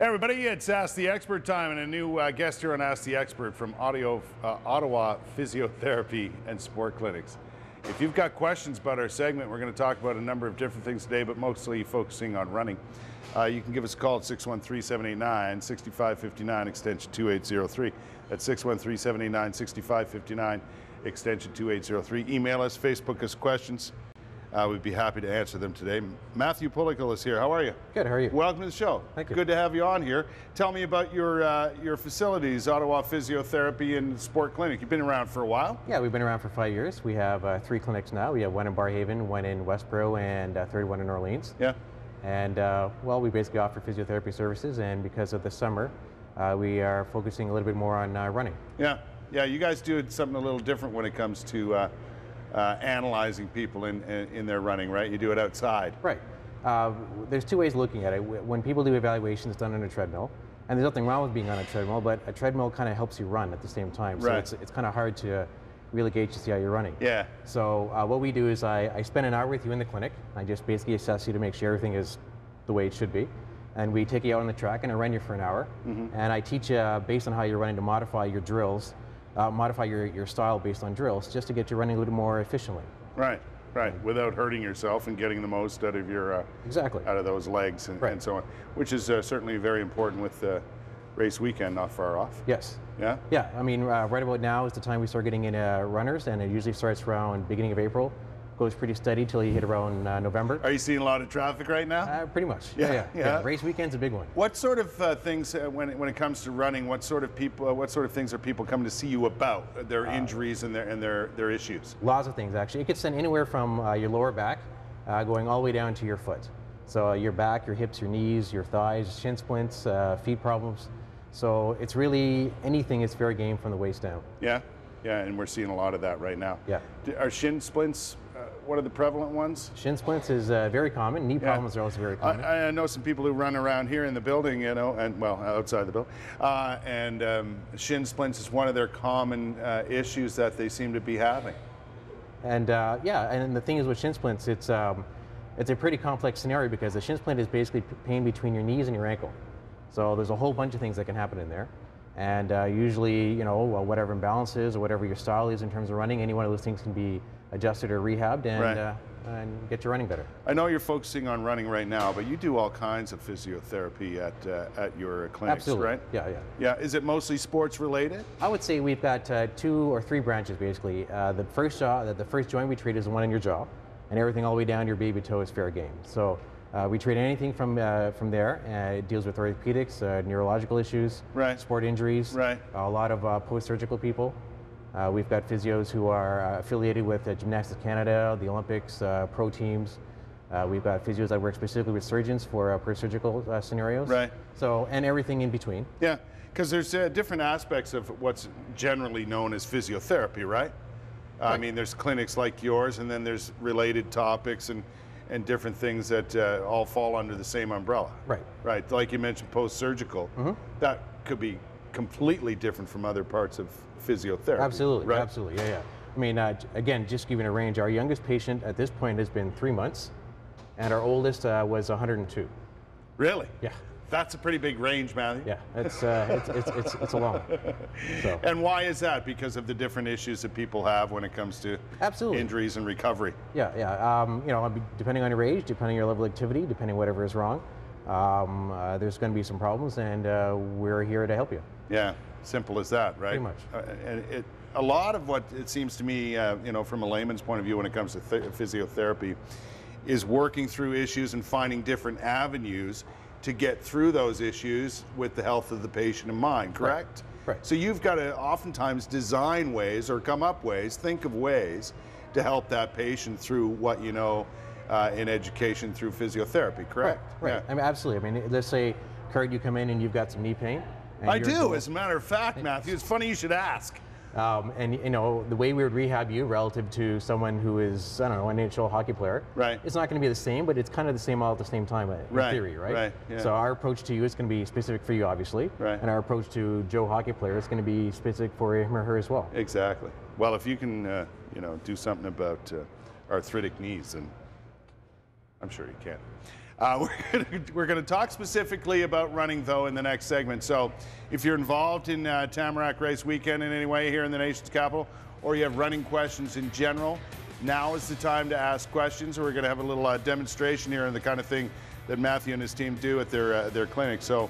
Hey everybody, it's Ask the Expert time, and a new guest here on Ask the Expert from Ottawa Physiotherapy and Sport Clinics. If you've got questions about our segment, we're going to talk about a number of different things today, but mostly focusing on running. You can give us a call at 613-789-6559, extension 2803. That's 613-789-6559, extension 2803. Email us, Facebook us questions. We'd be happy to answer them today. Mathew Pulickal is here. How are you? Good, how are you? Welcome to the show. Thank you. Good to have you on here. Tell me about your facilities, Ottawa Physiotherapy and Sport Clinic. You've been around for a while? Yeah, we've been around for 5 years. We have 3 clinics now. We have one in Barrhaven, one in Westboro, and a third one in Orleans. Yeah. And, well, we basically offer physiotherapy services, and because of the summer, we are focusing a little bit more on running. Yeah. Yeah, you guys do something a little different when it comes to analyzing people in their running, right? You do it outside. Right. There's 2 ways of looking at it. When people do evaluations done on a treadmill, and there's nothing wrong with being on a treadmill, but a treadmill kind of helps you run at the same time. Right. So it's kind of hard to really gauge to see how you're running. Yeah. So what we do is I spend an hour with you in the clinic. I just basically assess you to make sure everything is the way it should be. And we take you out on the track and I run you for an hour. Mm-hmm. And I teach you, based on how you're running, to modify your drills. Modify your style based on drills, just to get you running a little more efficiently. Right, right, without hurting yourself and getting the most out of your exactly out of those legs and so on, which is certainly very important with the race weekend not far off. Yes. Yeah. Yeah. I mean, right about now is the time we start getting in runners, and it usually starts around beginning of April. Goes pretty steady till you hit around November. Are you seeing a lot of traffic right now? Pretty much. Yeah. Race weekend's a big one. What sort of things, when it comes to running, what sort of things are people coming to see you about? Their injuries and their issues? Lots of things, actually. It could send anywhere from your lower back, going all the way down to your foot. So your back, your hips, your knees, your thighs, shin splints, feet problems. So it's really anything is fair game from the waist down. Yeah. Yeah, and we're seeing a lot of that right now. Yeah. Are shin splints, what are the prevalent ones? Shin splints is very common. Knee problems are also very common. I know some people who run around here in the building, you know, and well, outside the building. Shin splints is one of their common issues that they seem to be having. And yeah, and the thing is with shin splints, it's a pretty complex scenario because the shin splint is basically pain between your knees and your ankle. So there's a whole bunch of things that can happen in there. And usually, you know, whatever imbalance is or whatever your style is in terms of running, any one of those things can be adjusted or rehabbed and get you running better. I know you're focusing on running right now, but you do all kinds of physiotherapy at your clinics, Absolutely. Right? Yeah. Yeah. Is it mostly sports related? I would say we've got 2 or 3 branches basically. The first joint we treat is the one in your jaw, and everything all the way down to your baby toe is fair game. So we treat anything from there. It deals with orthopedics, neurological issues, right. Sport injuries, right. A lot of post-surgical people. We've got physios who are affiliated with Gymnastics Canada, the Olympics, pro teams. We've got physios that work specifically with surgeons for post-surgical scenarios. Right. So, and everything in between. Yeah, because there's different aspects of what's generally known as physiotherapy, right? I mean, there's clinics like yours, and then there's related topics and different things that all fall under the same umbrella. Right. Right, like you mentioned post-surgical, that could be completely different from other parts of physiotherapy. Absolutely, right? Absolutely, yeah. I mean, again, just giving a range, our youngest patient at this point has been 3 months, and our oldest was 102. Really? Yeah. That's a pretty big range, Matthew. Yeah, it's a long one. So. And why is that? Because of the different issues that people have when it comes to Absolutely. Injuries and recovery. Yeah. You know, depending on your age, depending on your level of activity, depending whatever is wrong, there's going to be some problems, and we're here to help you. Yeah, simple as that, right? Pretty much. And a lot of what it seems to me, you know, from a layman's point of view when it comes to physiotherapy, is working through issues and finding different avenues to get through those issues with the health of the patient in mind, correct? Right. So you've got to oftentimes design ways or come up ways, think of ways to help that patient through what you know in education through physiotherapy, correct? Right. Yeah. I mean, absolutely. I mean, let's say, Kurt, you come in and you've got some knee pain. I do, as a matter of fact, Matthew. It's funny you should ask. And you know, the way we would rehab you relative to someone who is, I don't know, an NHL hockey player, right? It's not going to be the same, but it's kind of the same all at the same time in theory, right? Right. Yeah. So our approach to you is going to be specific for you, obviously, right? And our approach to Joe hockey player is going to be specific for him or her as well. Exactly. Well, if you can, you know, do something about arthritic knees, and I'm sure you can. We're going to talk specifically about running, though, in the next segment. So if you're involved in Tamarack Race Weekend in any way here in the nation's capital, or you have running questions in general, now is the time to ask questions. We're going to have a little demonstration here on the kind of thing that Mathew and his team do at their clinic. So